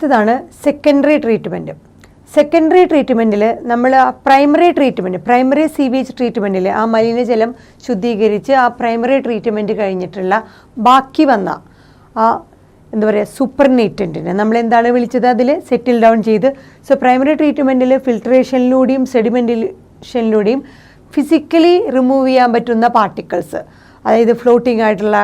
അടുത്തതാണ് secondary treatment. Secondary ട്രീറ്റ്മെൻറ്റിൽ നമ്മൾ primary sewage ട്രീറ്റ്മെൻറ്റിൽ ആ മലിനജലം ശുദ്ധീകരിച്ച് ആ പ്രൈമറി ട്രീറ്റ്മെൻറ്റ് കഴിഞ്ഞിട്ടുള്ള ബാക്കി വന്ന ആ എന്താ പറയുക സൂപ്പർനേറ്റൻറ്റിനെ നമ്മൾ എന്താണ് വിളിച്ചത്, അതിൽ സെറ്റിൽ ഡൗൺ ചെയ്ത്. സോ പ്രൈമറി ട്രീറ്റ്മെൻറ്റിൽ ഫിൽട്രേഷനിലൂടെയും സെഡിമെൻറ്റേഷനിലൂടെയും ഫിസിക്കലി റിമൂവ് ചെയ്യാൻ പറ്റുന്ന പാർട്ടിക്കിൾസ്, അതായത് ഫ്ലോട്ടിംഗ് ആയിട്ടുള്ള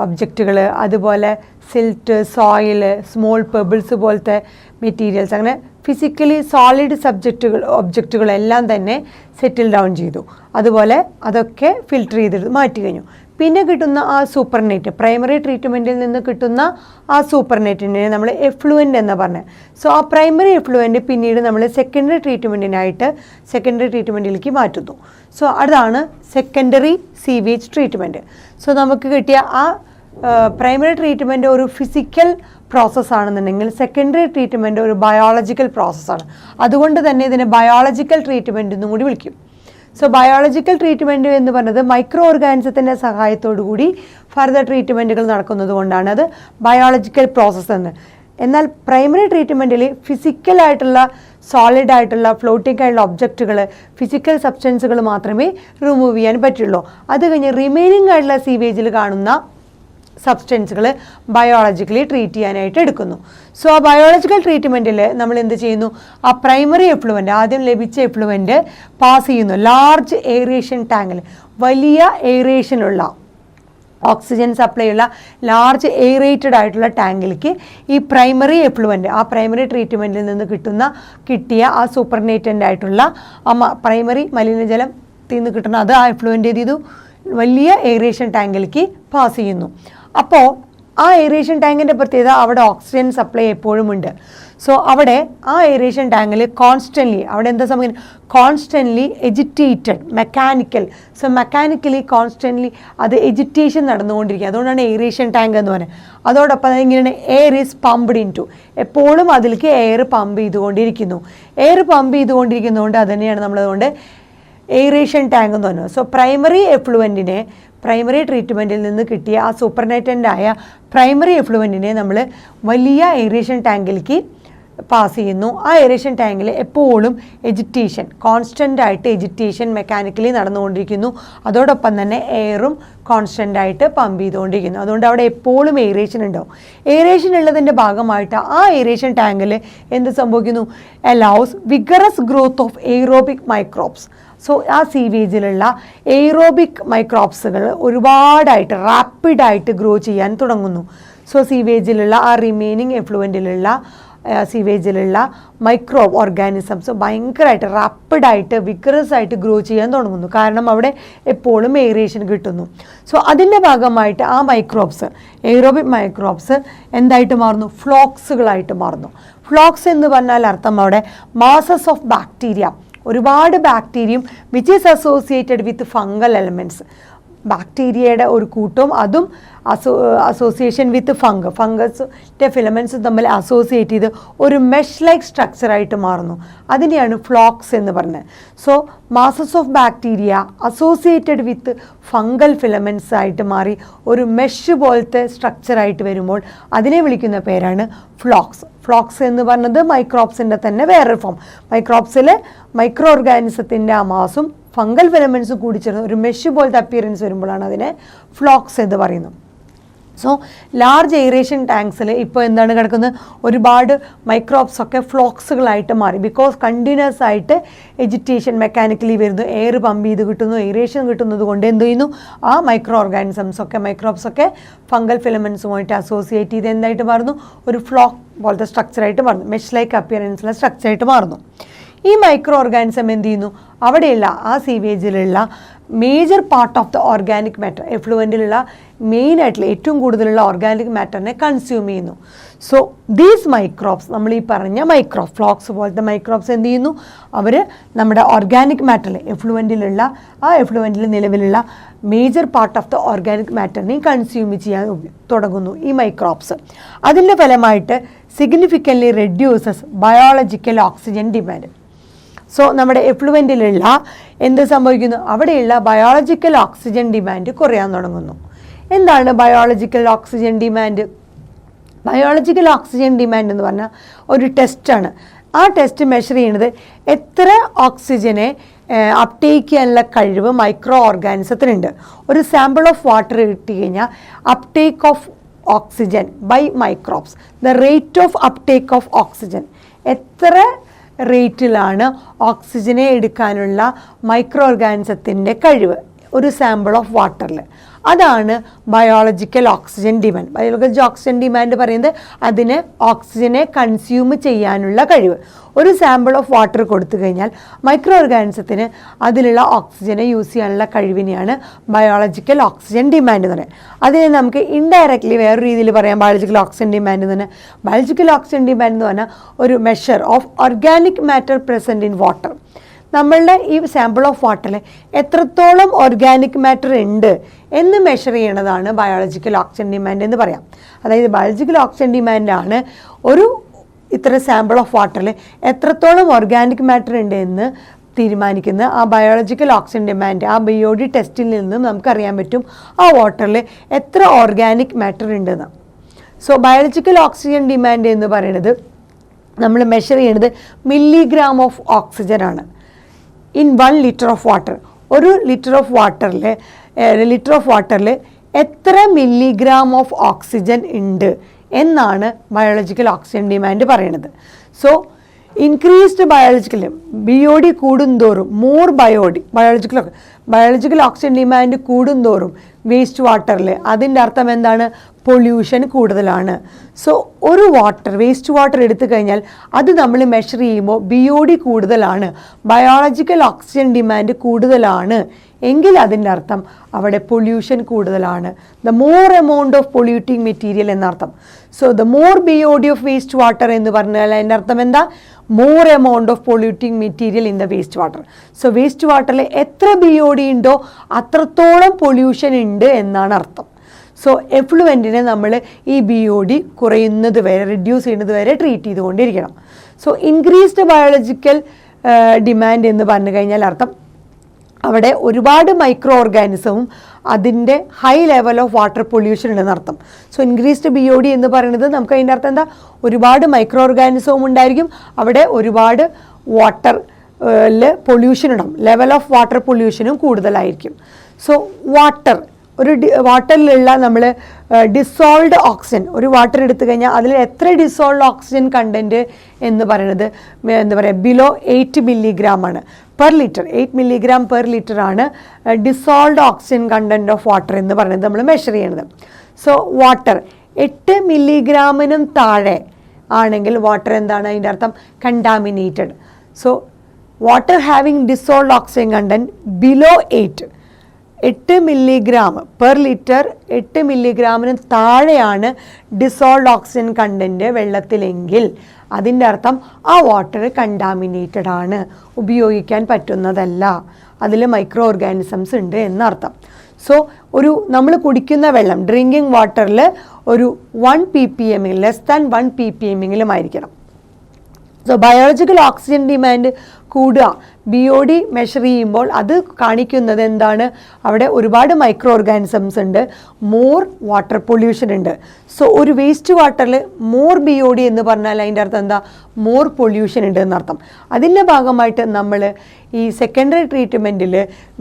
ഒബ്ജക്റ്റുകൾ, അതുപോലെ സിൽറ്റ്, സോയിൽ, സ്മോൾ പെബിൾസ് പോലത്തെ മെറ്റീരിയൽസ്, അങ്ങനെ ഫിസിക്കലി സോളിഡ് ഒബ്ജക്റ്റുകളെല്ലാം തന്നെ സെറ്റിൽ ഡൗൺ ചെയ്തു. അതുപോലെ അതൊക്കെ ഫിൽറ്റർ ചെയ്ത് മാറ്റി കഴിഞ്ഞു. പിന്നെ കിട്ടുന്ന ആ സൂപ്പർനെറ്റ്, പ്രൈമറി ട്രീറ്റ്മെൻറ്റിൽ നിന്ന് കിട്ടുന്ന ആ സൂപ്പർനെറ്റിനെ നമ്മൾ എഫ്ലുവൻ്റ് എന്ന് പറഞ്ഞത്. സോ ആ പ്രൈമറി എഫ്ലുവൻ്റ് പിന്നീട് നമ്മൾ സെക്കൻഡറി ട്രീറ്റ്മെൻറ്റിലേക്ക് മാറ്റുന്നു. സോ അതാണ് സെക്കൻഡറി സീവേജ് ട്രീറ്റ്മെൻറ്റ്. സോ നമുക്ക് കിട്ടിയ ആ പ്രൈമറി ട്രീറ്റ്മെൻറ്റ് ഒരു ഫിസിക്കൽ പ്രോസസ്സാണെന്നുണ്ടെങ്കിൽ സെക്കൻഡറി ട്രീറ്റ്മെൻറ്റ് ഒരു ബയോളജിക്കൽ പ്രോസസ്സാണ്. അതുകൊണ്ട് തന്നെ ഇതിനെ ബയോളജിക്കൽ ട്രീറ്റ്മെൻറ്റ് എന്നും കൂടി വിളിക്കും. സോ ബയോളജിക്കൽ ട്രീറ്റ്മെൻറ്റ് എന്ന് പറയുന്നത് മൈക്രോ ഓർഗാനിസത്തിൻ്റെ സഹായത്തോടു കൂടി ഫർദർ ട്രീറ്റ്മെൻറ്റുകൾ നടക്കുന്നത് കൊണ്ടാണ് അത് ബയോളജിക്കൽ പ്രോസസ്സ് എന്ന്. എന്നാൽ പ്രൈമറി ട്രീറ്റ്മെൻറ്റിൽ ഫിസിക്കലായിട്ടുള്ള സോളിഡ് ആയിട്ടുള്ള ഫ്ലോട്ടിംഗ് ആയിട്ടുള്ള ഒബ്ജക്റ്റുകൾ, ഫിസിക്കൽ സബ്സ്റ്റൻസുകൾ മാത്രമേ റിമൂവ് ചെയ്യാൻ പറ്റുള്ളൂ. അത് കഴിഞ്ഞ് റിമൈനിങ് ആയിട്ടുള്ള സീവേജിൽ കാണുന്ന സബ്സ്റ്റൻസുകൾ ബയോളജിക്കലി ട്രീറ്റ് ചെയ്യാനായിട്ട് എടുക്കുന്നു. സോ ആ ബയോളജിക്കൽ ട്രീറ്റ്മെൻറ്റിൽ നമ്മൾ എന്ത് ചെയ്യുന്നു, ആ പ്രൈമറി എഫ്ലുവൻ്റ്, ആദ്യം ലഭിച്ച എഫ്ലുവൻ്റ് പാസ് ചെയ്യുന്നു ലാർജ് എയറേഷൻ ടാങ്കിൽ, വലിയ എയറേഷനുള്ള ഓക്സിജൻ സപ്ലൈ ഉള്ള ലാർജ് എയറേറ്റഡ് ആയിട്ടുള്ള ടാങ്കിലേക്ക് ഈ പ്രൈമറി എഫ്ലുവൻ്റ്, ആ പ്രൈമറി ട്രീറ്റ്മെൻറ്റിൽ നിന്ന് കിട്ടിയ ആ സൂപ്പർനേറ്റൻ്റ് ആയിട്ടുള്ള ആ പ്രൈമറി മലിനജലത്തിൽ നിന്ന് കിട്ടുന്ന അത് ആ എഫ്ലുവൻ്റ് ചെയ്തു വലിയ എയറേഷൻ ടാങ്കിലേക്ക് പാസ് ചെയ്യുന്നു. അപ്പോൾ ആ എയറേഷൻ ടാങ്കിൻ്റെ പ്രത്യേകത അവിടെ ഓക്സിജൻ സപ്ലൈ എപ്പോഴും ഉണ്ട്. സോ അവിടെ ആ എയറേഷൻ ടാങ്കിൽ അവിടെ എന്താ സംഭവിക്കുന്നത്, constantly agitated mechanical. So mechanically constantly അത് എജിറ്റേഷൻ നടന്നുകൊണ്ടിരിക്കുക. അതുകൊണ്ടാണ് എയറേഷൻ ടാങ്ക് എന്ന് പറയുന്നത്. അതോടൊപ്പം ഇങ്ങനെയാണ് air is pumped into, എപ്പോഴും അതിലേക്ക് എയർ പമ്പ് ചെയ്തുകൊണ്ടിരിക്കുന്നതുകൊണ്ട് അത് തന്നെയാണ് നമ്മളതുകൊണ്ട് എയറേഷൻ ടാങ്ക് എന്ന് പറയുന്നത്. സോ പ്രൈമറി ട്രീറ്റ്മെൻറ്റിൽ നിന്ന് കിട്ടിയ ആ സൂപ്പർനേറ്റൻ്റായ പ്രൈമറി എഫ്ലുവൻറ്റിനെ നമ്മൾ വലിയ എയറേഷൻ ടാങ്കിലേക്ക് പാസ് ചെയ്യുന്നു. ആ എയറേഷൻ ടാങ്കിൽ എപ്പോഴും കോൺസ്റ്റൻ്റ് ആയിട്ട് എജിറ്റേഷൻ മെക്കാനിക്കലി നടന്നുകൊണ്ടിരിക്കുന്നു. അതോടൊപ്പം തന്നെ എയറും കോൺസ്റ്റൻ്റ് ആയിട്ട് പമ്പ് ചെയ്തുകൊണ്ടിരിക്കുന്നു. അതുകൊണ്ട് അവിടെ എപ്പോഴും എയറേഷൻ ഉണ്ടാവും. എയറേഷൻ ഉള്ളതിൻ്റെ ഭാഗമായിട്ട് ആ എയറേഷൻ ടാങ്കിൽ എന്ത് സംഭവിക്കുന്നു, allows vigorous growth of aerobic microbes. So ആ സീവേജിലുള്ള എയ്റോബിക് മൈക്രോബ്സുകൾ ഒരുപാടായിട്ട് റാപ്പിഡായിട്ട് ഗ്രോ ചെയ്യാൻ തുടങ്ങുന്നു. സോ സീവേജിലുള്ള ആ റിമൈനിങ് എഫ്ലുവൻറ്റിലുള്ള സീവേജിലുള്ള മൈക്രോബ് ഓർഗാനിസംസ് ഭയങ്കരമായിട്ട് റാപ്പിഡായിട്ട് വിഗ്രസ് ആയിട്ട് ഗ്രോ ചെയ്യാൻ തുടങ്ങുന്നു. കാരണം അവിടെ എപ്പോഴും എയറേഷൻ കിട്ടുന്നു. സോ അതിൻ്റെ ഭാഗമായിട്ട് ആ എയ്റോബിക് മൈക്രോബ്സ് എന്തായിട്ട് മാറുന്നു, ഫ്ലോക്സുകളായിട്ട് മാറുന്നു. ഫ്ലോക്സ് എന്ന് പറഞ്ഞാൽ അർത്ഥം അവിടെ മാസസ് ഓഫ് ബാക്ടീരിയ, ഒരുപാട് ബാക്ടീരിയയും which is associated with fungal elements, ബാക്ടീരിയയുടെ ഒരു കൂട്ടവും അതും അസോസിയേഷൻ വിത്ത് ഫംഗസിൻ്റെ ഫിലമെൻറ്റ്സ് തമ്മിൽ അസോസിയേറ്റ് ചെയ്ത് ഒരു മെഷ് ലൈക്ക് സ്ട്രക്ചറായിട്ട് മാറുന്നു. അതിനെയാണ് ഫ്ലോക്സ് എന്ന് പറയുന്നത്. So masses of bacteria associated with fungal filaments ആയിട്ട് മാറി ഒരു മെഷ് പോലത്തെ സ്ട്രക്ചറായിട്ട് വരുമ്പോൾ അതിനെ വിളിക്കുന്ന പേരാണ് ഫ്ലോക്സ് എന്ന് പറഞ്ഞത് മൈക്രോബ്സിൻ്റെ തന്നെ വേറൊരു ഫോം. മൈക്രോബ്സിലെ മൈക്രോ ഓർഗാനിസത്തിൻ്റെ ആ മാസും ഫംഗൽ ഫിലമെൻറ്റ്സും കൂടി ചേർന്ന് ഒരു മെഷ് പോലത്തെ അപ്പിയറൻസ് വരുമ്പോഴാണ് അതിനെ ഫ്ലോക്സ് എന്ന് പറയുന്നത്. സോ ലാർജ് എയറേഷൻ ടാങ്ക്സിൽ ഇപ്പോൾ എന്താണ് കിടക്കുന്നത്, ഒരുപാട് മൈക്രോബ്സൊക്കെ ഫ്ലോക്സുകളായിട്ട് മാറി. ബിക്കോസ് കണ്ടിന്യൂസ് ആയിട്ട് എജിറ്റേഷൻ മെക്കാനിക്കലി വരുന്നു, എയർ പമ്പ് ചെയ്ത് കിട്ടുന്നു, എയറേഷൻ കിട്ടുന്നത് കൊണ്ട് എന്ത് ചെയ്യുന്നു, ആ മൈക്രോബ്സൊക്കെ ഫംഗൽ ഫിലമെൻറ്റ്സുമായിട്ട് അസോസിയേറ്റ് ചെയ്ത് എന്തായിട്ട് മാറുന്നു, ഒരു ഫ്ലോക്ക് പോലത്തെ സ്ട്രക്ചറായിട്ട് മാറുന്നു, മെഷ് ലൈക്ക് അപ്പിയറൻസിലെ സ്ട്രക്ചറായിട്ട് മാറുന്നു. ഈ മൈക്രോ ഓർഗാനിസം എന്ത് ചെയ്യുന്നു, അവിടെയുള്ള ആ സീവേജിലുള്ള major part of the organic matter, എഫ്ലുവൻറ്റിലുള്ള മെയിനായിട്ടുള്ള ഏറ്റവും കൂടുതലുള്ള ഓർഗാനിക് മാറ്ററിനെ കൺസ്യൂം ചെയ്യുന്നു. സോ ദീസ് മൈക്രോബ്സ്, നമ്മൾ ഈ പറഞ്ഞ ഫ്ലോക്സ് പോലത്തെ മൈക്രോബ്സ് എന്ത് ചെയ്യുന്നു, അവർ നമ്മുടെ ഓർഗാനിക് മാറ്ററിൽ എഫ്ലുവൻറ്റിൽ നിലവിലുള്ള major part of the organic മാറ്ററിനെ കൺസ്യൂം ചെയ്യാൻ തുടങ്ങുന്നു ഈ മൈക്രോബ്സ്. അതിൻ്റെ ഫലമായിട്ട് significantly reduces biological oxygen demand. So നമ്മുടെ എഫ്ലുവൻറ്റിലുള്ള എന്ത് സംഭവിക്കുന്നു, അവിടെയുള്ള ബയോളജിക്കൽ ഓക്സിജൻ ഡിമാൻഡ് കുറയാൻ തുടങ്ങുന്നു. എന്താണ് biological oxygen demand? Biological oxygen demand എന്ന് പറഞ്ഞാൽ ഒരു ടെസ്റ്റാണ്. ആ ടെസ്റ്റ് മെഷർ ചെയ്യുന്നത് എത്ര ഓക്സിജനെ അപ്ടേക്ക് ചെയ്യാനുള്ള കഴിവ് മൈക്രോ ഓർഗാനിസത്തിനുണ്ട്. ഒരു സാമ്പിൾ ഓഫ് വാട്ടർ കിട്ടി കഴിഞ്ഞാൽ uptake of oxygen by microbes, the rate of uptake of oxygen, എത്ര റേറ്റിലാണ് ഓക്സിജനെ എടുക്കാനുള്ള മൈക്രോ ഓർഗാനിസത്തിൻ്റെ കഴിവ് ഒരു സാമ്പിൾ ഓഫ് വാട്ടറിൽ. അതാണ് biological oxygen demand. Biological oxygen demand പറയുന്നത് അതിന് ഓക്സിജനെ കൺസ്യൂം ചെയ്യാനുള്ള കഴിവ്. ഒരു സാമ്പിൾ ഓഫ് വാട്ടർ കൊടുത്തു കഴിഞ്ഞാൽ മൈക്രോ ഓർഗാനിസത്തിന് അതിലുള്ള ഓക്സിജനെ യൂസ് ചെയ്യാനുള്ള കഴിവിനെയാണ് ബയോളജിക്കൽ ഓക്സിജൻ ഡിമാൻഡ് എന്ന് പറയുന്നത്. അതിനെ നമുക്ക് ഇൻഡയറക്റ്റ്ലി വേറൊരു രീതിയിൽ പറയാം ബയോളജിക്കൽ ഓക്സിജൻ ഡിമാൻഡ് എന്ന് പറഞ്ഞാൽ. ബയോളജിക്കൽ ഓക്സിജൻ ഡിമാൻഡ് എന്ന് പറഞ്ഞാൽ ഒരു measure of organic matter present in water. നമ്മളുടെ ഈ സാമ്പിൾ ഓഫ് വാട്ടറിൽ എത്രത്തോളം ഓർഗാനിക് മാറ്റർ ഉണ്ട് എന്ന് മെഷർ ചെയ്യണതാണ് ബയോളജിക്കൽ ഓക്സിജൻ ഡിമാൻഡ് എന്ന് പറയാം. അതായത് ബയോളജിക്കൽ ഓക്സിജൻ ഡിമാൻഡാണ് ഒരു ഇത്ര സാമ്പിൾ ഓഫ് വാട്ടറിൽ എത്രത്തോളം ഓർഗാനിക് മാറ്റർ ഉണ്ട് എന്ന് തീരുമാനിക്കുന്ന ആ ബയോളജിക്കൽ ഓക്സിജൻ ഡിമാൻഡ്. ആ BOD ടെസ്റ്റിൽ നിന്നും നമുക്കറിയാൻ പറ്റും ആ വാട്ടറിൽ എത്ര ഓർഗാനിക് മാറ്റർ ഉണ്ടെന്ന്. സോ ബയോളജിക്കൽ ഓക്സിജൻ ഡിമാൻഡ് എന്ന് പറയുന്നത് നമ്മൾ മെഷർ ചെയ്യുന്നത് മില്ലിഗ്രാം ഓഫ് ഓക്സിജൻ ആണ് ഇൻ 1 ലിറ്റർ ഓഫ് വാട്ടർ. ഒരു ലിറ്റർ ഓഫ് വാട്ടറിൽ എത്ര മില്ലിഗ്രാം ഓഫ് ഓക്സിജൻ ഉണ്ട് എന്നാണ് ബയോളജിക്കൽ ഓക്സിജൻ ഡിമാൻഡ് പറയുന്നത്. സോ ഇൻക്രീസ്ഡ് BOD കൂടുന്തോറും മോർ ബയോളജിക്കൽ ഓക്സിജൻ ഡിമാൻഡ് കൂടുന്തോറും വേസ്റ്റ് വാട്ടറിൽ അതിൻ്റെ അർത്ഥം എന്താണ്? പൊല്യൂഷൻ കൂടുതലാണ്. സോ ഒരു വേസ്റ്റ് വാട്ടർ എടുത്തു കഴിഞ്ഞാൽ അത് നമ്മൾ മെഷർ ചെയ്യുമ്പോൾ BOD കൂടുതലാണ്, ബയോളജിക്കൽ ഓക്സിജൻ ഡിമാൻഡ് കൂടുതലാണ് എങ്കിൽ അതിൻ്റെ അർത്ഥം അവിടെ പൊല്യൂഷൻ കൂടുതലാണ്. The more amount of polluting material എന്നർത്ഥം. So the more BOD of waste water എന്ന് പറഞ്ഞാൽ അതിൻ്റെ അർത്ഥം എന്താ? More amount of polluting material in the waste water. So waste വാട്ടറിൽ എത്ര BOD ഉണ്ടോ അത്രത്തോളം പൊല്യൂഷൻ ഉണ്ട് എന്നാണ് അർത്ഥം. സോ എഫ്ലുവൻറ്റിനെ നമ്മൾ ഈ BOD കുറയുന്നത് വരെ, റിഡ്യൂസ് ചെയ്യുന്നത് വരെ ട്രീറ്റ് ചെയ്തുകൊണ്ടിരിക്കണം. സോ ഇൻക്രീസ്ഡ് ബയോളജിക്കൽ ഡിമാൻഡ് എന്ന് പറഞ്ഞു കഴിഞ്ഞാൽ അർത്ഥം അവിടെ ഒരുപാട് മൈക്രോ ഓർഗാനിസവും അതിൻ്റെ high level of water pollution ഉണ്ടെന്ന് അർത്ഥം. സോ ഇൻക്രീസ്ഡ് BOD എന്ന് പറയുന്നത് നമുക്ക് അതിൻ്റെ അർത്ഥം എന്താ? ഒരുപാട് മൈക്രോ ഓർഗാനിസവും ഉണ്ടായിരിക്കും, അവിടെ ഒരുപാട് വാട്ടറിൽ പൊല്യൂഷൻ ഉണ്ടാവും, ലെവൽ ഓഫ് വാട്ടർ പൊല്യൂഷനും കൂടുതലായിരിക്കും. സോ വാട്ടറിലുള്ള നമ്മൾ ഡിസോൾവ്ഡ് ഓക്സിജൻ, ഒരു വാട്ടർ എടുത്തു കഴിഞ്ഞാൽ അതിൽ എത്ര ഡിസോൾവ്ഡ് ഓക്സിജൻ കണ്ടൻറ്റ് എന്ന് പറയുന്നത് എന്താ പറയുക ബിലോ 8 milligram ആണ് per litre. 8 milligram per litre ആണ് dissolved oxygen content of water എന്ന് പറയുന്നത് നമ്മൾ മെഷർ ചെയ്യണത്. സോ വാട്ടർ 8 milligram താഴെ ആണെങ്കിൽ വാട്ടർ എന്താണ്? അതിൻ്റെ അർത്ഥം contaminated. So water having dissolved oxygen content below 8 milligram per litre, 8 milligram താഴെയാണ് ഡിസോൾവ്ഡ് ഓക്സിജൻ കണ്ടൻറ്റ് വെള്ളത്തിലെങ്കിൽ അതിൻ്റെ അർത്ഥം ആ വാട്ടർ കണ്ടാമിനേറ്റഡ് ആണ്, ഉപയോഗിക്കാൻ പറ്റുന്നതല്ല, അതിൽ മൈക്രോ ഓർഗാനിസംസ് ഉണ്ട് എന്നർത്ഥം. സോ നമ്മൾ കുടിക്കുന്ന വെള്ളം, ഡ്രിങ്കിങ് വാട്ടറിൽ ഒരു 1 ppm, ലെസ് ദാൻ 1 ppm ആയിരിക്കണം. സോ ബയോളജിക്കൽ ഓക്സിജൻ ഡിമാൻഡ് കൂടുക, BOD മെഷർ ചെയ്യുമ്പോൾ അത് കാണിക്കുന്നത് എന്താണ്? അവിടെ ഒരുപാട് മൈക്രോ ഓർഗാനിസംസ് ഉണ്ട്, മോർ വാട്ടർ പൊല്യൂഷൻ ഉണ്ട്. സോ ഒരു വേസ്റ്റ് വാട്ടറിൽ മോർ BOD എന്ന് പറഞ്ഞാൽ അതിൻ്റെ അർത്ഥം എന്താ? മോർ പൊല്യൂഷൻ ഉണ്ട് എന്നർത്ഥം. അതിൻ്റെ ഭാഗമായിട്ട് നമ്മൾ ഈ സെക്കൻഡറി ട്രീറ്റ്മെൻറ്റിൽ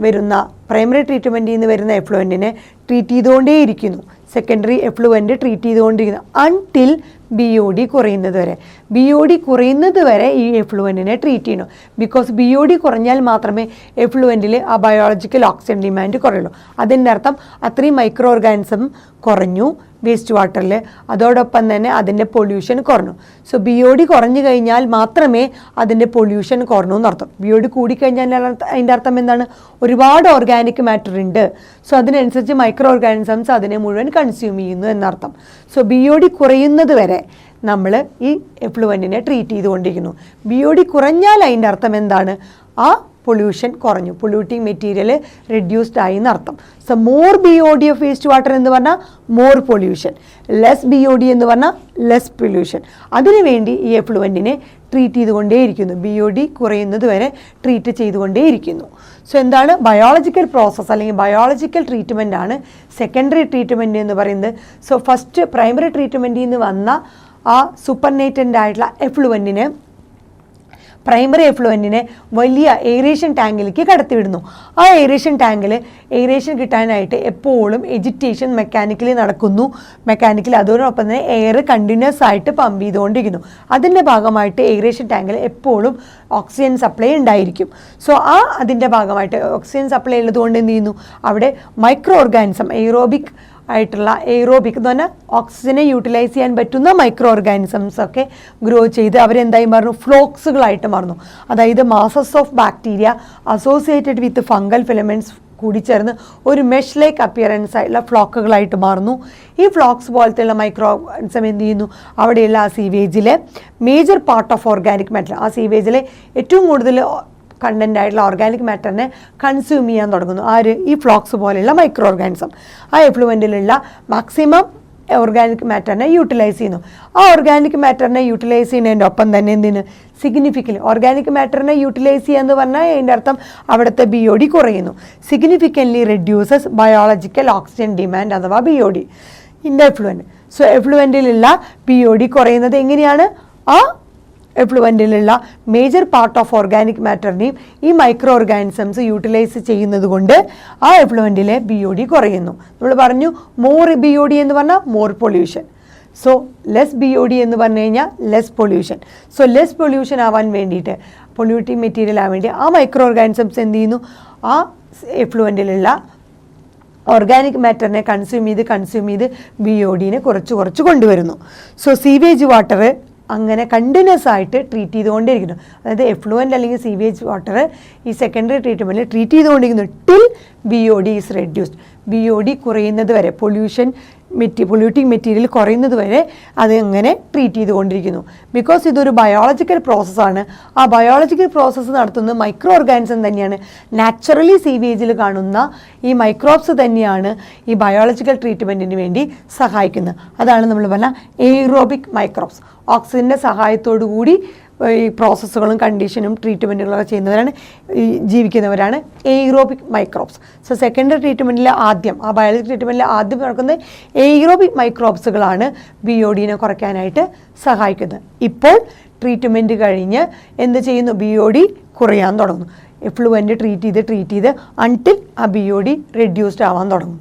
വരുന്ന, പ്രൈമറി ട്രീറ്റ്മെൻറ്റിൽ നിന്ന് വരുന്ന എഫ്ലുവൻറ്റിനെ ട്രീറ്റ് ചെയ്തുകൊണ്ടേയിരിക്കുന്നു, സെക്കൻഡറി എഫ്ലുവൻറ്റ് ട്രീറ്റ് ചെയ്തുകൊണ്ടിരിക്കുന്നു അൺടിൽ BOD കുറയുന്നത് വരെ. BOD കുറയുന്നത് വരെ ഈ എഫ്ലുവൻറ്റിനെ ട്രീറ്റ് ചെയ്യണം. ബിക്കോസ് BOD കുറഞ്ഞാൽ മാത്രമേ എഫ്ലുവൻറ്റിൽ ആ ബയോളജിക്കൽ ഓക്സിജൻ ഡിമാൻഡ് കുറയുള്ളൂ. അതിൻ്റെ അർത്ഥം അത്രയും മൈക്രോ ഓർഗാനിസം കുറഞ്ഞു വേസ്റ്റ് വാട്ടറിൽ, അതോടൊപ്പം തന്നെ അതിൻ്റെ പൊല്യൂഷൻ കുറഞ്ഞു. സോ BOD കുറഞ്ഞു കഴിഞ്ഞാൽ മാത്രമേ അതിൻ്റെ പൊല്യൂഷൻ കുറഞ്ഞു എന്നർത്ഥം. BOD കൂടിക്കഴിഞ്ഞാൽ അതിൻ്റെ അർത്ഥം എന്താണ്? ഒരുപാട് ഓർഗാനിക് മാറ്റർ ഉണ്ട്, സോ അതിനനുസരിച്ച് മൈക്രോ ഓർഗാനിസംസ് അതിനെ മുഴുവൻ കൺസ്യൂം ചെയ്യുന്നു എന്നർത്ഥം. സോ BOD കുറയുന്നത് വരെ നമ്മൾ ഈ എഫ്ലുവൻറ്റിനെ ട്രീറ്റ് ചെയ്തുകൊണ്ടിരിക്കുന്നു. BOD കുറഞ്ഞാൽ അതിൻ്റെ അർത്ഥം എന്താണ്? ആ പൊല്യൂഷൻ കുറഞ്ഞു, പൊല്യൂട്ടിങ് മെറ്റീരിയൽ റെഡ്യൂസ്ഡ് ആയി എന്നർത്ഥം. So more BOD of waste water എന്ന് പറഞ്ഞാൽ മോർ പൊല്യൂഷൻ, ലെസ് BOD എന്ന് പറഞ്ഞാൽ ലെസ് പൊല്യൂഷൻ. അതിനുവേണ്ടി ഈ എഫ്ലുവൻറ്റിനെ ട്രീറ്റ് ചെയ്തുകൊണ്ടേയിരിക്കുന്നു, BOD കുറയുന്നത് വരെ ട്രീറ്റ് ചെയ്തുകൊണ്ടേയിരിക്കുന്നു. സോ എന്താണ് ബയോളജിക്കൽ പ്രോസസ്സ് അല്ലെങ്കിൽ ബയോളജിക്കൽ ട്രീറ്റ്മെൻ്റ് ആണ് സെക്കൻഡറി ട്രീറ്റ്മെൻറ്റ് എന്ന് പറയുന്നത്. സോ ഫസ്റ്റ് പ്രൈമറി ട്രീറ്റ്മെൻറ്റിൽ നിന്ന് വന്ന ആ സൂപ്പർനേറ്റൻ്റ് ആയിട്ടുള്ള എഫ്ലുവൻറ്റിനെ, പ്രൈമറി എഫ്ലുവൻറ്റിനെ വലിയ എയറേഷൻ ടാങ്കിലേക്ക് കടത്തിവിടുന്നു. ആ എയറേഷൻ ടാങ്കിൽ എയറേഷൻ കിട്ടാനായിട്ട് എപ്പോഴും എജിറ്റേഷൻ മെക്കാനിക്കലി നടക്കുന്നു. അതോടൊപ്പം തന്നെ എയർ കണ്ടിന്യൂസ് ആയിട്ട് പമ്പ് ചെയ്തുകൊണ്ടിരിക്കുന്നു. അതിൻ്റെ ഭാഗമായിട്ട് എയറേഷൻ ടാങ്കിൽ എപ്പോഴും ഓക്സിജൻ സപ്ലൈ ഉണ്ടായിരിക്കും. സോ അതിൻ്റെ ഭാഗമായിട്ട് ഓക്സിജൻ സപ്ലൈ ഉള്ളതുകൊണ്ട് എന്ത് ചെയ്യുന്നു, അവിടെ മൈക്രോ ഓർഗാനിസം എയ്റോബിക് ആയിട്ടുള്ള എയ്റോബിക് എന്ന് പറഞ്ഞാൽ ഓക്സിജനെ യൂട്ടിലൈസ് ചെയ്യാൻ പറ്റുന്ന മൈക്രോ ഓർഗാനിസംസ് ഒക്കെ ഗ്രോ ചെയ്ത് അവരെന്തായി മാറുന്നു, ഫ്ലോക്സുകളായിട്ട് മാറുന്നു. അതായത് masses of bacteria associated with fungal filaments കൂടിച്ചേർന്ന് ഒരു മെഷ് ലൈക്ക് അപ്പിയറൻസ് ആയിട്ടുള്ള ഫ്ലോക്കുകളായിട്ട് മാറുന്നു. ഈ ഫ്ലോക്സ് പോലത്തെയുള്ള മൈക്രോ ഓർഗാനിസം എന്ത് ചെയ്യുന്നു, അവിടെയുള്ള ആ സീവേജിലെ major part of organic matter, ആ സീവേജിലെ ഏറ്റവും കൂടുതൽ കണ്ടൻ്റ് ആയിട്ടുള്ള ഓർഗാനിക് മാറ്ററിനെ കൺസ്യൂം ചെയ്യാൻ തുടങ്ങുന്നു. ഈ ഫ്ലോക്സ് പോലെയുള്ള മൈക്രോ ഓർഗാനിസം ആ എഫ്ലുവൻറ്റിലുള്ള മാക്സിമം ഓർഗാനിക് മാറ്ററിനെ യൂട്ടിലൈസ് ചെയ്യുന്നു. ആ ഓർഗാനിക് മാറ്ററിനെ യൂട്ടിലൈസ് ചെയ്യുന്നതിൻ്റെ ഒപ്പം തന്നെ എന്തിന് സിഗ്നിഫിക്കൻ്റ് ഓർഗാനിക് മാറ്ററിനെ യൂട്ടിലൈസ് ചെയ്യുക എന്ന് പറഞ്ഞാൽ അതിൻ്റെ അർത്ഥം അവിടുത്തെ BOD കുറയുന്നു. Significantly reduces biological oxygen demand അഥവാ BOD in the effluent. So എഫ്ലുവൻറ്റിലുള്ള BOD കുറയുന്നത് എങ്ങനെയാണ്, ആ എഫ്ലുവൻറ്റിലുള്ള മേജർ പാർട്ട് ഓഫ് ഓർഗാനിക് മാറ്ററിനെയും ഈ മൈക്രോ ഓർഗാനിസംസ് യൂട്ടിലൈസ് ചെയ്യുന്നത് കൊണ്ട് ആ എഫ്ലുവൻറ്റിലെ BOD കുറയുന്നു. നമ്മൾ പറഞ്ഞു മോർ BOD എന്ന് പറഞ്ഞാൽ more pollution. So less BOD എന്ന് പറഞ്ഞു കഴിഞ്ഞാൽ less pollution. So less pollution ആവാൻ വേണ്ടിയിട്ട്, പൊല്യൂട്ടിങ് മെറ്റീരിയൽ ആവാൻ വേണ്ടി ആ മൈക്രോ ഓർഗാനിസംസ് എന്ത് ചെയ്യുന്നു, ആ എഫ്ലുവൻറ്റിലുള്ള ഓർഗാനിക് മാറ്ററിനെ കൺസ്യൂം ചെയ്ത് BODനെ കുറച്ച് കൊണ്ടുവരുന്നു. സോ സീവേജ് വാട്ടർ അങ്ങനെ കണ്ടിന്യൂസ് ആയിട്ട് ട്രീറ്റ് ചെയ്തുകൊണ്ടിരിക്കുന്നു. അതായത് എഫ്ലുവൻ്റ് അല്ലെങ്കിൽ സീവേജ് വാട്ടർ ഈ സെക്കൻഡറി ട്രീറ്റ്മെൻറ്റിൽ ട്രീറ്റ് ചെയ്തുകൊണ്ടിരിക്കുന്നു till BOD is reduced. BOD കുറയുന്നത് വരെ, പൊല്യൂട്ടിങ് മെറ്റീരിയൽ കുറയുന്നത് വരെ അത് അങ്ങനെ ട്രീറ്റ് ചെയ്തുകൊണ്ടിരിക്കുന്നു. ബിക്കോസ് ഇതൊരു ബയോളജിക്കൽ പ്രോസസ്സാണ്. ആ ബയോളജിക്കൽ പ്രോസസ്സ് നടത്തുന്നത് മൈക്രോ ഓർഗാനിസം തന്നെയാണ്. നാച്ചുറലി സീവേജിൽ കാണുന്ന ഈ മൈക്രോബ്സ് തന്നെയാണ് ഈ ബയോളജിക്കൽ ട്രീറ്റ്മെൻറ്റിന് വേണ്ടി സഹായിക്കുന്നത്. അതാണ് നമ്മൾ പറഞ്ഞ എയ്റോബിക് മൈക്രോബ്സ്. ഓക്സിജൻ്റെ സഹായത്തോടു കൂടി ഈ പ്രോസസ്സുകളും കണ്ടീഷനും ട്രീറ്റ്മെൻറ്റുകളൊക്കെ ചെയ്യുന്നവരാണ്, ജീവിക്കുന്നവരാണ് എയ്റോബിക് മൈക്രോബ്സ്. സോ സെക്കൻഡറി ട്രീറ്റ്മെൻറ്റിൽ ആദ്യം, ആ ബയോളജിക് ട്രീറ്റ്മെൻറ്റിൽ ആദ്യം നടക്കുന്നത് എയ്റോബിക് മൈക്രോബ്സുകളാണ് BODനെ കുറയ്ക്കാനായിട്ട് സഹായിക്കുന്നത്. ഇപ്പോൾ ട്രീറ്റ്മെൻറ്റ് കഴിഞ്ഞ് എന്ത് ചെയ്യുന്നു, BOD കുറയാൻ തുടങ്ങുന്നു. എഫ്ലുവൻറ്റ് ട്രീറ്റ് ചെയ്ത് അൺടിൽ ആ BOD റെഡ്യൂസ്ഡ് ആവാൻ തുടങ്ങും.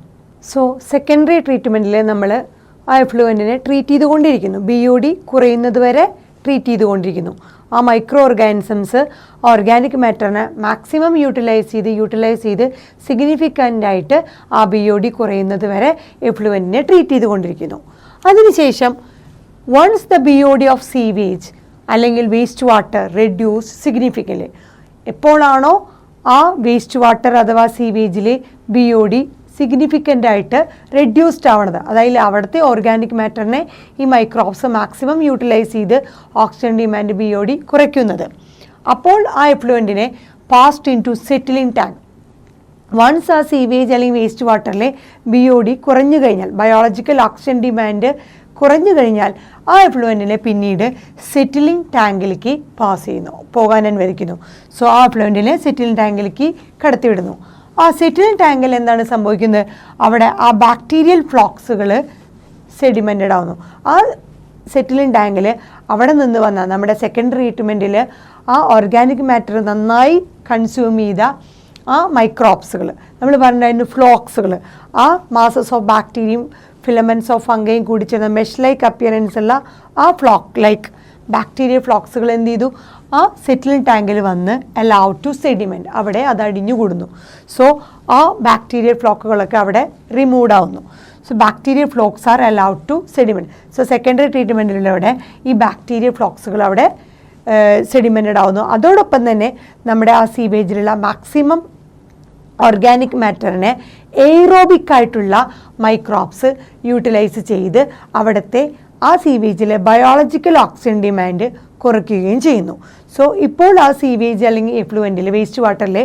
സോ സെക്കൻഡറി ട്രീറ്റ്മെൻറ്റിൽ നമ്മൾ ആ എഫ്ലുവൻറ്റിനെ ട്രീറ്റ് ചെയ്തുകൊണ്ടിരിക്കുന്നു, BOD കുറയുന്നത് വരെ ട്രീറ്റ് ചെയ്തുകൊണ്ടിരിക്കുന്നു. ആ മൈക്രോ ഓർഗാനിസംസ് ഓർഗാനിക് മാറ്ററിനെ മാക്സിമം യൂട്ടിലൈസ് ചെയ്ത് സിഗ്നിഫിക്കൻ്റായിട്ട് ആ BOD കുറയുന്നത് വരെ എഫ്ലുവൻറ്റിനെ ട്രീറ്റ് ചെയ്തുകൊണ്ടിരിക്കുന്നു. അതിനുശേഷം once the BOD of sewage അല്ലെങ്കിൽ വേസ്റ്റ് വാട്ടർ റെഡ്യൂസ് സിഗ്നിഫിക്കൻ്റ്ലി, എപ്പോഴാണോ ആ വേസ്റ്റ് വാട്ടർ അഥവാ സീവേജിലെ BOD സിഗ്നിഫിക്കൻ്റായിട്ട് റെഡ്യൂസ്ഡ് ആവണത്, അതായത് അവിടുത്തെ ഓർഗാനിക് മാറ്ററിനെ ഈ മൈക്രോബ്സ് മാക്സിമം യൂട്ടിലൈസ് ചെയ്ത് ഓക്സിജൻ ഡിമാൻഡ് BOD കുറയ്ക്കുന്നത്, അപ്പോൾ ആ എഫ്ലുവൻറ്റിനെ passed into settling tank. Once ആ സീവേജ് അല്ലെങ്കിൽ വേസ്റ്റ് വാട്ടറിലെ BOD കുറഞ്ഞു കഴിഞ്ഞാൽ, ബയോളജിക്കൽ ഓക്സിജൻ ഡിമാൻഡ് കുറഞ്ഞു കഴിഞ്ഞാൽ ആ എഫ്ലുവൻറ്റിനെ പിന്നീട് സെറ്റിലിംഗ് ടാങ്കിലേക്ക് പോകാൻ അനുവദിക്കുന്നു. സോ ആ എഫ്ലുവൻറ്റിനെ സെറ്റിലിംഗ് ടാങ്കിലേക്ക് കടത്തിവിടുന്നു. ആ സെറ്റിലിംഗ് ടാങ്കിൽ എന്താണ് സംഭവിക്കുന്നത്, അവിടെ ആ ബാക്ടീരിയൽ ഫ്ലോക്സുകൾ സെഡിമെൻറ്റഡ് ആവുന്നു. ആ സെറ്റിലിംഗ് ടാങ്കിൽ അവിടെ നിന്ന് വന്ന നമ്മുടെ സെക്കൻഡറി ട്രീറ്റ്മെൻറ്റിൽ ആ ഓർഗാനിക് മാറ്റർ നന്നായി കൺസ്യൂം ചെയ്ത ആ മൈക്രോബ്സുകൾ, നമ്മൾ പറഞ്ഞിട്ടുണ്ടായിരുന്നു ഫ്ലോക്സുകൾ, ആ മാസസ് ഓഫ് ബാക്ടീരിയയും ഫിലമെൻറ്റ്സ് ഓഫ് ഫംഗയും കൂടി ചേർന്ന മെഷ് ലൈക്ക് അപ്പിയറൻസ് ഉള്ള ആ ഫ്ലോക്ക് ലൈക്ക് ബാക്ടീരിയ ഫ്ലോക്സുകൾ എന്ത് ചെയ്തു, ആ സെറ്റിലിംഗ് ടാങ്കിൽ വന്ന് അലൗ ടു സെഡിമെൻറ്റ്, അവിടെ അത് അടിഞ്ഞുകൂടുന്നു. സോ ആ ബാക്ടീരിയൽ ഫ്ലോക്കുകളൊക്കെ അവിടെ റിമൂവ് ആവുന്നു. So bacterial flocs are allowed to sediment. So secondary ട്രീറ്റ്മെൻറ്റിലൂടെ ഈ ബാക്ടീരിയൽ ഫ്ലോക്സുകൾ അവിടെ സെഡിമെൻറ്റഡ് ആവുന്നു. അതോടൊപ്പം തന്നെ നമ്മുടെ ആ സീവേജിലുള്ള മാക്സിമം ഓർഗാനിക് മാറ്ററിനെ എയ്റോബിക് ആയിട്ടുള്ള മൈക്രോബ്സ് യൂട്ടിലൈസ് ചെയ്ത് അവിടുത്തെ ആ സീവേജിലെ ബയോളജിക്കൽ ഓക്സിജൻ ഡിമാൻഡ് കുറയ്ക്കുകയും ചെയ്യുന്നു. സോ ഇപ്പോൾ ആ സീവേജ് അല്ലെങ്കിൽ എഫ്ലുവൻറ്റിൽ വേസ്റ്റ് വാട്ടറിൽ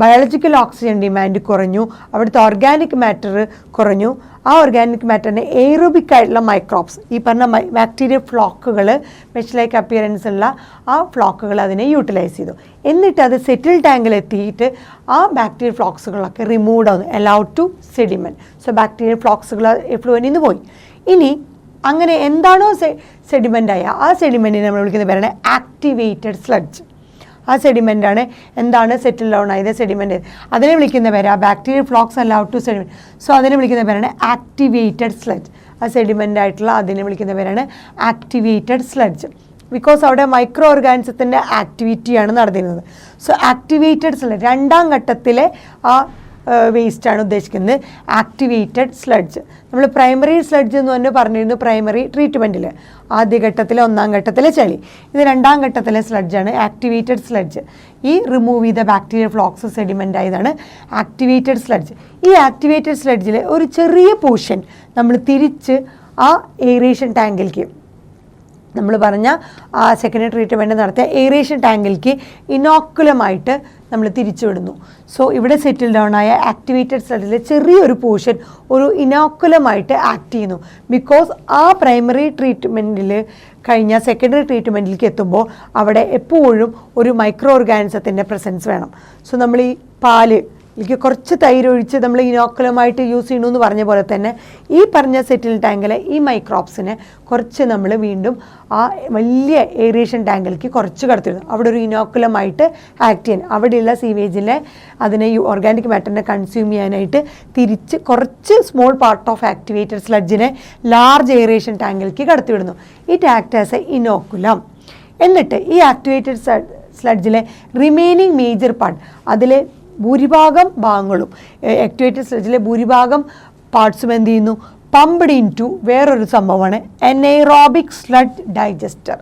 ബയോളജിക്കൽ ഓക്സിജൻ ഡിമാൻഡ് കുറഞ്ഞു, അവിടുത്തെ ഓർഗാനിക് മാറ്റർ കുറഞ്ഞു. ആ ഓർഗാനിക് മാറ്ററിനെ എയ്റോബിക് ആയിട്ടുള്ള മൈക്രോബ്സ്, ഈ പറഞ്ഞ ബാക്ടീരിയ ഫ്ലോക്കുകൾ, മെഷ് ലൈക്ക് അപ്പിയറൻസ് ഉള്ള ആ ഫ്ലോക്കുകൾ അതിനെ യൂട്ടിലൈസ് ചെയ്തു. എന്നിട്ട് അത് സെറ്റിൽ ടാങ്കിൽ എത്തിയിട്ട് ആ ബാക്ടീരിയൽ ഫ്ലോക്സുകളൊക്കെ റിമൂവ് ആവുന്നു, allowed to sediment. So bacterial ഫ്ലോക്സുകൾ എഫ്ലുവൻറ്റിൽ നിന്ന് പോയി. ഇനി അങ്ങനെ എന്താണോ സെഡിമെൻ്റ് ആയ ആ സെഡിമെൻറ്റിനെ നമ്മൾ വിളിക്കുന്ന പേരാണ് ആക്ടിവേറ്റഡ് സ്ലഡ്ജ്. ആ സെഡിമെൻ്റാണ് എന്താണ് സെറ്റിൽ ഡൗൺ ആയത് സെഡിമെൻ്റ്, അതിനെ വിളിക്കുന്ന പേര് ആ bacterial flocs allowed to sediment. So അതിനെ വിളിക്കുന്ന പേരാണ് ആക്ടിവേറ്റഡ് സ്ലഡ്ജ്. ആ സെഡിമെൻ്റ് ആയിട്ടുള്ള അതിനെ വിളിക്കുന്ന പേരാണ് ആക്ടിവേറ്റഡ് സ്ലഡ്ജ്. ബിക്കോസ് അവിടെ മൈക്രോ ഓർഗാനിസത്തിൻ്റെ ആക്ടിവിറ്റിയാണ് നടന്നിരുന്നത്. സോ ആക്ടിവേറ്റഡ് സ്ലഡ്ജ് രണ്ടാം ഘട്ടത്തിലെ ആ വേസ്റ്റാണ് ഉദ്ദേശിക്കുന്നത് ആക്ടിവേറ്റഡ് സ്ലഡ്ജ്. നമ്മൾ പ്രൈമറി സ്ലഡ്ജ് എന്ന് തന്നെ പറഞ്ഞിരുന്നു പ്രൈമറി ട്രീറ്റ്മെൻറ്റിൽ, ആദ്യഘട്ടത്തിലെ ഒന്നാം ഘട്ടത്തിലെ ചളി. ഇത് രണ്ടാം ഘട്ടത്തിലെ സ്ലഡ്ജാണ് ആക്ടിവേറ്റഡ് സ്ലഡ്ജ്. ഈ റിമൂവ് ചെയ്ത ബാക്ടീരിയൽ ഫ്ലോക്സ് സെഡിമെൻ്റ് ആയതാണ് ആക്ടിവേറ്റഡ് സ്ലഡ്ജ്. ഈ ആക്ടിവേറ്റഡ് സ്ലഡ്ജിൽ ഒരു ചെറിയ പോർഷൻ നമ്മൾ തിരിച്ച് ആ എയറേഷൻ ടാങ്കിലേക്ക്, നമ്മൾ പറഞ്ഞ ആ സെക്കൻഡറി ട്രീറ്റ്മെൻറ്റ് നടത്തിയ എയറേഷൻ ടാങ്കിലേക്ക് ഇനോക്കുലമായിട്ട് നമ്മൾ തിരിച്ചു വിടുന്നു. സോ ഇവിടെ സെറ്റിൽ ഡൗൺ ആയ ആക്ടിവേറ്റഡ് സ്ലഡ്ജിലെ ചെറിയൊരു പോർഷൻ ഒരു ഇനോക്കുലമായിട്ട് ആക്ട് ചെയ്യുന്നു. ബിക്കോസ് ആ പ്രൈമറി ട്രീറ്റ്മെൻറ്റിൽ കഴിഞ്ഞ സെക്കൻഡറി ട്രീറ്റ്മെൻറ്റിലേക്ക് എത്തുമ്പോൾ അവിടെ എപ്പോഴും ഒരു മൈക്രോ ഓർഗാനിസത്തിൻ്റെ പ്രസൻസ് വേണം. സോ നമ്മൾ ഈ പാല് ഇതിലേക്ക് കുറച്ച് തൈര് ഒഴിച്ച് നമ്മൾ ഇനോക്കുലമായിട്ട് യൂസ് ചെയ്യണമെന്ന് പറഞ്ഞ പോലെ തന്നെ ഈ പറഞ്ഞ സെറ്റിൽ ടാങ്കിലെ ഈ മൈക്രോബ്സിനെ കുറച്ച് നമ്മൾ വീണ്ടും ആ വലിയ ഏറിയേഷൻ ടാങ്കിലേക്ക് കുറച്ച് കടത്തിടുന്നു. അവിടെ ഒരു ഇനോക്കുലമായിട്ട് ആക്ട് ചെയ്യാൻ, അവിടെയുള്ള സീവേജിലെ അതിനെ ഓർഗാനിക് മാറ്ററിനെ കൺസ്യൂം ചെയ്യാനായിട്ട് തിരിച്ച് കുറച്ച് സ്മോൾ പാർട്ട് ഓഫ് ആക്ടിവേറ്റഡ് സ്ലഡ്ജിനെ ലാർജ് ഏറിയേഷൻ ടാങ്കിലേക്ക് കടത്തിവിടുന്നു. It act as a inoculum. എന്നിട്ട് ഈ ആക്ടിവേറ്റഡ് സ്ലഡ്ജിലെ റിമൈനിങ് മേജർ പാർട്ട്, അതിലെ ഭൂരിഭാഗം ഭാഗങ്ങളും ആക്ടിവേറ്റഡ് സ്ലഡ്ജിലെ ഭൂരിഭാഗം പാർട്സും എന്ത് ചെയ്യുന്നു, പമ്പ്ഡ് ഇൻ ടു വേറൊരു സംഭവമാണ് എനൈറോബിക് സ്ലഡ് ഡൈജസ്റ്റർ.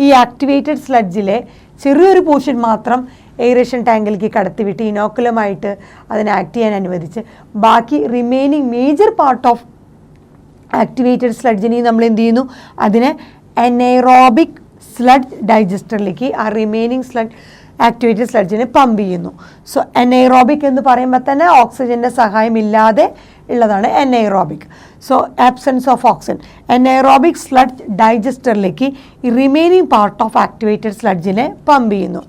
ഈ ആക്ടിവേറ്റഡ് സ്ലഡ്ജിലെ ചെറിയൊരു പോർഷൻ മാത്രം എയറേഷൻ ടാങ്കിലേക്ക് കടത്തിവിട്ട് ഇനോക്കുലമായിട്ട് അതിനെ ആക്ട് ചെയ്യാൻ അനുവദിച്ച് ബാക്കി remaining major part of activated സ്ലഡ്ജിനെ നമ്മൾ എന്ത് ചെയ്യുന്നു, അതിനെ എനൈറോബിക് സ്ലഡ് ഡൈജസ്റ്ററിലേക്ക് ആ റിമൈനിങ് സ്ലഡ് ആക്ടിവേറ്റഡ് സ്ലഡ്ജിനെ പമ്പ് ചെയ്യുന്നു. സോ എനൈറോബിക് എന്ന് പറയുമ്പോൾ തന്നെ ഓക്സിജൻ്റെ സഹായമില്ലാതെ ഉള്ളതാണ് anaerobic. So absence of oxygen. Anaerobic sludge ഡൈജസ്റ്ററിലേക്ക് ഈ റിമൈനിങ് പാർട്ട് ഓഫ് ആക്ടിവേറ്റഡ് സ്ലഡ്ജിനെ പമ്പ് ചെയ്യുന്നു.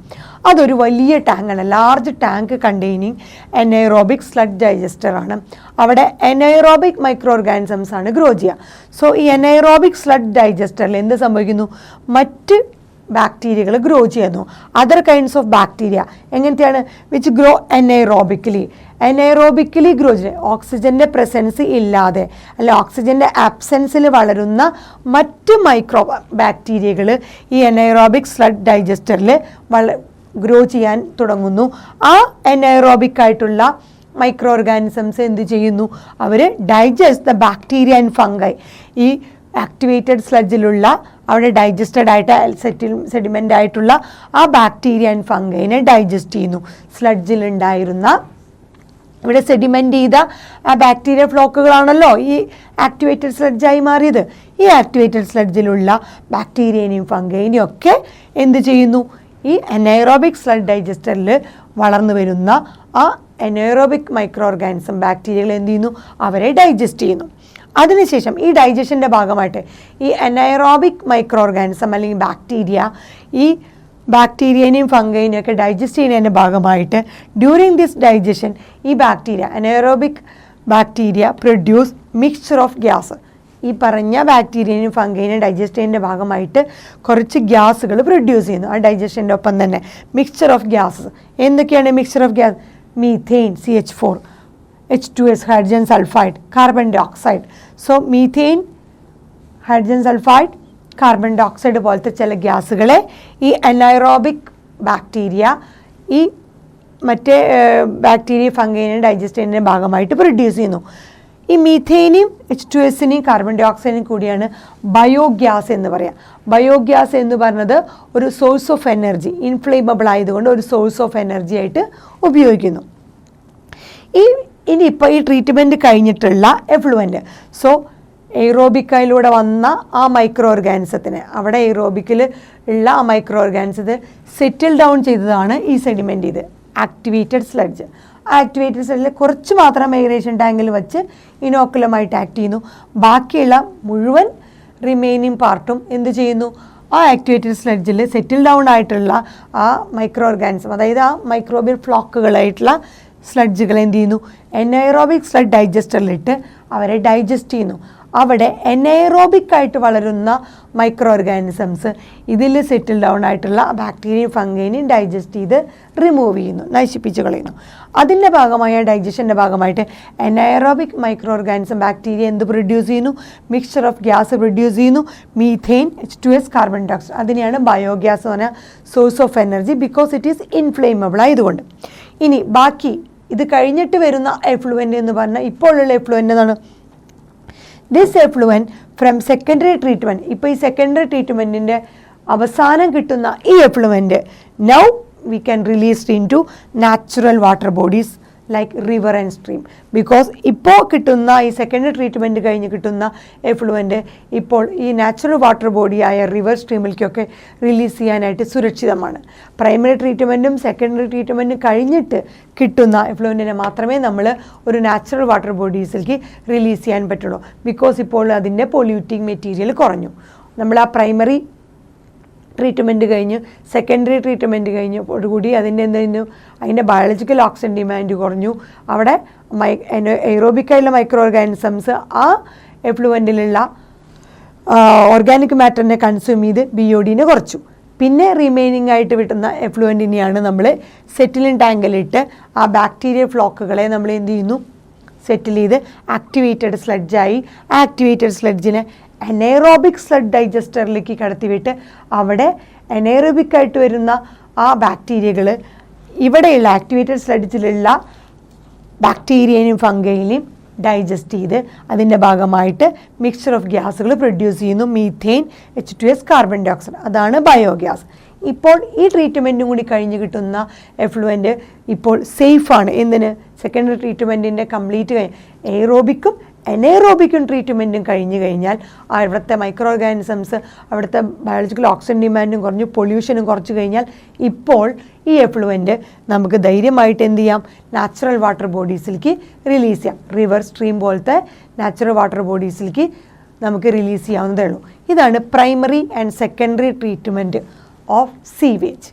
അതൊരു വലിയ ടാങ്കാണ്, large tank containing anaerobic sludge ഡൈജസ്റ്ററാണ്. അവിടെ എനൈറോബിക് മൈക്രോ ഓർഗാനിസംസ് ആണ് ഗ്രോ ചെയ്യുക. സോ ഈ എനൈറോബിക് സ്ലഡ് ഡൈജസ്റ്ററിൽ എന്ത് സംഭവിക്കുന്നു, മറ്റ് ബാക്ടീരിയകൾ ഗ്രോ ചെയ്യുന്നു. അതർ കൈൻഡ്സ് ഓഫ് ബാക്ടീരിയ എങ്ങനത്തെയാണ്, വിച്ച് ഗ്രോ എനൈറോബിക്കലി ഗ്രോ ചെയ്യുന്നത്, ഓക്സിജൻ്റെ പ്രസൻസ് ഇല്ലാതെ അല്ലെ ഓക്സിജൻ്റെ ആബ്സെൻസിൽ വളരുന്ന മറ്റ് മൈക്രോ ബാക്ടീരിയകൾ ഈ എനൈറോബിക് സ്ലഡ് ഡൈജസ്റ്ററിൽ ഗ്രോ ചെയ്യാൻ തുടങ്ങുന്നു. ആ എനൈറോബിക് ആയിട്ടുള്ള മൈക്രോ ഓർഗാനിസംസ് എന്ത് ചെയ്യുന്നു, അവർ digest the bacteria and fungi. ഈ ആക്ടിവേറ്റഡ് സ്ലഡ്ജിലുള്ള അവിടെ ഡൈജസ്റ്റഡ് ആയിട്ട് സെഡിമെൻ്റ് ആയിട്ടുള്ള ആ ബാക്ടീരിയ ആൻഡ് ഫംഗൈനെ ഡൈജസ്റ്റ് ചെയ്യുന്നു. സ്ലഡ്ജിലുണ്ടായിരുന്ന ഇവിടെ സെഡിമെൻ്റ് ചെയ്ത ആ ബാക്ടീരിയ ഫ്ലോക്കുകളാണല്ലോ ഈ ആക്ടിവേറ്റഡ് സ്ലഡ്ജായി മാറിയത്. ഈ ആക്ടിവേറ്റഡ് സ്ലഡ്ജിലുള്ള ബാക്ടീരിയനെയും ഫംഗൈനെയും ഒക്കെ എന്ത് ചെയ്യുന്നു, ഈ എനൈറോബിക് സ്ലഡ് ഡൈജസ്റ്ററിൽ വളർന്നു വരുന്ന ആ എനൈറോബിക് മൈക്രോ ഓർഗാനിസം ബാക്ടീരിയകൾ എന്ത് ചെയ്യുന്നു, അവരെ ഡൈജസ്റ്റ് ചെയ്യുന്നു. അതിനുശേഷം ഈ ഡൈജഷൻ്റെ ഭാഗമായിട്ട് ഈ എനൈറോബിക് മൈക്രോ ഓർഗാനിസം അല്ലെങ്കിൽ ബാക്ടീരിയ ഈ ബാക്ടീരിയനെയും ഫംഗൈനെയും ഒക്കെ ഡൈജസ്റ്റ് ചെയ്യുന്നതിൻ്റെ ഭാഗമായിട്ട് ഡ്യൂറിങ് ദിസ് ഡൈജഷൻ ഈ bacteria anaerobic bacteria produce mixture of gas. ഈ പറഞ്ഞ ബാക്ടീരിയനെയും ഫംഗൈനെയും ഡൈജസ്റ്റ് ചെയ്യുന്നതിൻ്റെ ഭാഗമായിട്ട് കുറച്ച് ഗ്യാസുകൾ പ്രൊഡ്യൂസ് ചെയ്യുന്നു. ആ ഡൈജഷൻ്റെ ഒപ്പം തന്നെ മിക്സ്ചർ ഓഫ് ഗ്യാസസ്. എന്തൊക്കെയാണ് mixture of gas? Methane, CH4, H2S, hydrogen sulphide, carbon dioxide. So methane, hydrogen sulphide, carbon dioxide പോലത്തെ ചില ഗ്യാസുകളെ ഈ എനൈറോബിക് ബാക്ടീരിയ ഈ മറ്റേ ബാക്ടീരിയ ഫംഗൈനെയും ഡൈജസ്റ്റ് ചെയ്യുന്നതിൻ്റെ ഭാഗമായിട്ട് പ്രൊഡ്യൂസ് ചെയ്യുന്നു. ഈ മീഥെയിനെയും H2Sനെയും കാർബൺ ഡൈ ഓക്സൈഡിനെയും കൂടിയാണ് ബയോഗ്യാസ് എന്ന് പറയുക. ബയോഗ്യാസ് എന്ന് പറഞ്ഞത് ഒരു സോഴ്സ് ഓഫ് എനർജി, ഇൻഫ്ലേമബിൾ ആയതുകൊണ്ട് ഒരു സോഴ്സ് ഓഫ് എനർജി ആയിട്ട് ഉപയോഗിക്കുന്നു. ഇനിയിപ്പോൾ ഈ ട്രീറ്റ്മെൻറ്റ് കഴിഞ്ഞിട്ടുള്ള എഫ്ലുവൻറ്റ്. സോ എയ്റോബിക്കയിലൂടെ വന്ന ആ മൈക്രോ ഓർഗാനിസത്തിന്, അവിടെ എയ്റോബിക്കിൽ ഉള്ള ആ മൈക്രോ ഓർഗാനിസത്തെ സെറ്റിൽ ഡൗൺ ചെയ്തതാണ് ഈ സെഡിമെൻ്റ്. ഇത് ആക്ടിവേറ്റഡ് സ്ലഡ്ജ്. ആക്ടിവേറ്റഡ് സ്ലഡ്ജിൽ കുറച്ച് മാത്രം എയറേഷൻ ടാങ്കിൽ വെച്ച് ഇനോക്കുലമായിട്ട് ആക്ട് ചെയ്യുന്നു. ബാക്കിയുള്ള മുഴുവൻ റിമൈനിങ് പാർട്ടും എന്ത് ചെയ്യുന്നു? ആ ആക്ടിവേറ്റഡ് സ്ലഡ്ജിൽ സെറ്റിൽ ഡൗൺ ആയിട്ടുള്ള ആ മൈക്രോ ഓർഗാനിസം, അതായത് ആ മൈക്രോബിയൽ ഫ്ലോക്കുകളായിട്ടുള്ള സ്ലഡ്ജുകൾ എന്ത് ചെയ്യുന്നു? എനൈറോബിക് സ്ലഡ് ഡൈജസ്റ്ററിലിട്ട് അവരെ ഡൈജസ്റ്റ് ചെയ്യുന്നു. അവിടെ എനൈറോബിക് ആയിട്ട് വളരുന്ന മൈക്രോ ഓർഗാനിസംസ് ഇതിൽ സെറ്റിൽ ഡൗൺ ആയിട്ടുള്ള ബാക്ടീരിയയും ഫംഗൈനെയും ഡൈജസ്റ്റ് ചെയ്ത് റിമൂവ് ചെയ്യുന്നു, നശിപ്പിച്ച് കളയുന്നു. അതിൻ്റെ ഭാഗമായ ഡൈജഷൻ്റെ ഭാഗമായിട്ട് എനൈറോബിക് മൈക്രോ ഓർഗാനിസം ബാക്ടീരിയ എന്ത് പ്രൊഡ്യൂസ് ചെയ്യുന്നു? മിക്സ്ചർ ഓഫ് ഗ്യാസ് പ്രൊഡ്യൂസ് ചെയ്യുന്നു, മീഥെയിൻ, H2S, കാർബൺ ഡയോക്സൈഡ്. അതിനെയാണ് ബയോഗ്യാസ് എന്ന് പറഞ്ഞാൽ source of energy, because it is inflammable ആയതുകൊണ്ട്. ഇനി ബാക്കി ഇത് കഴിഞ്ഞിട്ട് വരുന്ന എഫ്ലുവൻ്റ് എന്ന് പറഞ്ഞാൽ ഇപ്പോഴുള്ള എഫ്ലുവൻ്റ് എന്നാണ് this effluent from secondary treatment. ഇപ്പോൾ ഈ സെക്കൻഡറി ട്രീറ്റ്മെൻറ്റിൻ്റെ അവസാനം കിട്ടുന്ന ഈ effluent now we can released into natural water bodies like river and stream. Because ഇപ്പോൾ കിട്ടുന്ന ഈ സെക്കൻഡറി ട്രീറ്റ്മെൻറ്റ് കഴിഞ്ഞ് കിട്ടുന്ന എഫ്ലുവൻറ്റ് ഇപ്പോൾ ഈ നാച്ചുറൽ വാട്ടർ ബോഡിയായ റിവർ സ്ട്രീമിലേക്കൊക്കെ റിലീസ് ചെയ്യാനായിട്ട് സുരക്ഷിതമാണ്. പ്രൈമറി ട്രീറ്റ്മെൻറ്റും സെക്കൻഡറി ട്രീറ്റ്മെൻറ്റും കഴിഞ്ഞിട്ട് കിട്ടുന്ന എഫ്ലുവൻറ്റിനെ മാത്രമേ നമ്മൾ ഒരു നാച്ചുറൽ വാട്ടർ ബോഡീസിലേക്ക് റിലീസ് ചെയ്യാൻ പറ്റുള്ളൂ. ബിക്കോസ് ഇപ്പോൾ അതിൻ്റെ പൊല്യൂട്ടിങ് മെറ്റീരിയൽ കുറഞ്ഞു. നമ്മൾ ആ പ്രൈമറി ട്രീറ്റ്മെൻറ്റ് കഴിഞ്ഞ് സെക്കൻഡറി ട്രീറ്റ്മെൻറ്റ് കഴിഞ്ഞപ്പോഴുകൂടി അതിൻ്റെ ബയോളജിക്കൽ ഓക്സിജൻ ഡിമാൻഡ് കുറഞ്ഞു. അവിടെ എയ്റോബിക്കായുള്ള മൈക്രോ ഓർഗാനിസംസ് ആ എഫ്ലുവൻറ്റിലുള്ള ഓർഗാനിക് മാറ്ററിനെ കൺസ്യൂം ചെയ്ത് BOD കുറച്ചു. പിന്നെ റിമൈനിങ് ആയിട്ട് വിട്ടുന്ന എഫ്ലുവൻറ്റിനെയാണ് നമ്മൾ സെറ്റിലിംഗ് ടാങ്കിലിട്ട് ആ ബാക്ടീരിയ ഫ്ലോക്കുകളെ നമ്മൾ എന്ത് ചെയ്യുന്നു? സെറ്റിൽ ചെയ്ത് ആക്ടിവേറ്റഡ് സ്ലഡ്ജായി. ആക്ടിവേറ്റഡ് സ്ലഡ്ജിനെ എനൈറോബിക് സ്ലഡ് ഡൈജസ്റ്ററിലേക്ക് കടത്തിവിട്ട് അവിടെ എനൈറോബിക്കായിട്ട് വരുന്ന ആ ബാക്ടീരിയകൾ ഇവിടെയുള്ള ആക്ടിവേറ്റഡ് സ്ലഡ്ജിലുള്ള ബാക്ടീരിയനെയും ഫംഗൈനെയും ഡൈജസ്റ്റ് ചെയ്ത് അതിൻ്റെ ഭാഗമായിട്ട് മിക്സ്ചർ ഓഫ് ഗ്യാസുകൾ പ്രൊഡ്യൂസ് ചെയ്യുന്നു, മീഥെയിൻ, H2S, കാർബൺ ഡയോക്സൈഡ്. അതാണ് ബയോഗ്യാസ്. ഇപ്പോൾ ഈ ട്രീറ്റ്മെൻറ്റും കൂടി കഴിഞ്ഞ് കിട്ടുന്ന എഫ്ലുവൻറ്റ് ഇപ്പോൾ സേഫാണ്. എന്തിന്? സെക്കൻഡറി ട്രീറ്റ്മെൻറ്റിൻ്റെ കംപ്ലീറ്റ് എയ്റോബിക്കും എനൈറോബിക്കും ട്രീറ്റ്മെൻറ്റും കഴിഞ്ഞ് കഴിഞ്ഞാൽ അവിടുത്തെ മൈക്രോ ഓർഗാനിസംസ്, അവിടുത്തെ ബയോളജിക്കൽ ഓക്സിജൻ ഡിമാൻഡും കുറഞ്ഞു, പൊല്യൂഷനും കുറച്ച് കഴിഞ്ഞാൽ ഇപ്പോൾ ഈ എഫ്ലുവൻറ്റ് നമുക്ക് ധൈര്യമായിട്ട് എന്ത് ചെയ്യാം? നാച്ചുറൽ വാട്ടർ ബോഡീസിലേക്ക് റിലീസ് ചെയ്യാം. റിവർ, സ്ട്രീം പോലത്തെ നാച്ചുറൽ വാട്ടർ ബോഡീസിലേക്ക് നമുക്ക് റിലീസ് ചെയ്യാവുന്നതേ ഉള്ളൂ. ഇതാണ് primary and secondary treatment of sewage.